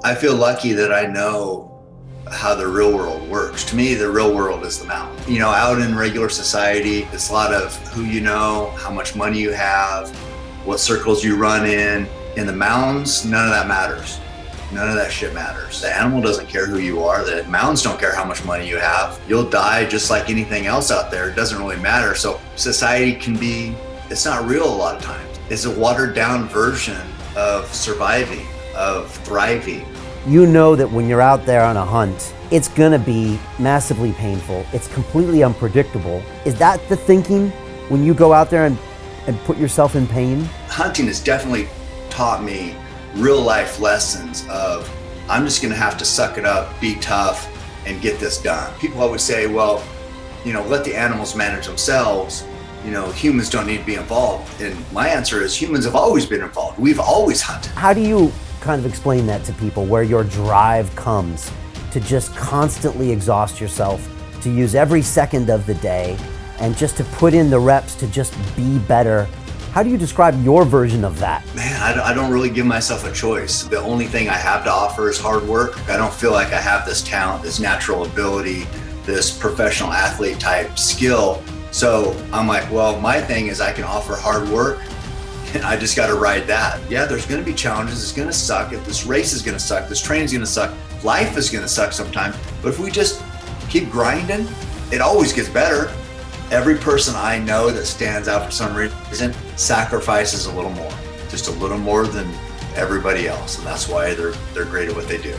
I feel lucky that I know how the real world works. To me, the real world is the mountain. You know, out in regular society, it's a lot of who you know, how much money you have, what circles you run in. In the mountains, none of that matters. None of that shit matters. The animal doesn't care who you are. The mountains don't care how much money you have. You'll die just like anything else out there. It doesn't really matter. So society can be, it's not real a lot of times. It's a watered down version of surviving, of thriving. You know that when you're out there on a hunt, it's gonna be massively painful. It's completely unpredictable. Is that the thinking when you go out there and put yourself in pain? Hunting has definitely taught me real life lessons of, I'm just gonna have to suck it up, be tough, and get this done. People always say, well, you know, let the animals manage themselves. You know, humans don't need to be involved. And my answer is humans have always been involved. We've always hunted. How do you kind of explain that to people, where your drive comes to just constantly exhaust yourself, to use every second of the day, and just to put in the reps to just be better? How do you describe your version of that? Man, I don't really give myself a choice. The only thing I have to offer is hard work. I don't feel like I have this talent, this natural ability, this professional athlete type skill. So I'm like, well, my thing is I can offer hard work, and I just got to ride that. Yeah, there's going to be challenges. It's going to suck. If this race is going to suck, this training's going to suck, life is going to suck sometimes. But if we just keep grinding, it always gets better. Every person I know that stands out for some reason sacrifices a little more, just a little more than everybody else. And that's why they're great at what they do.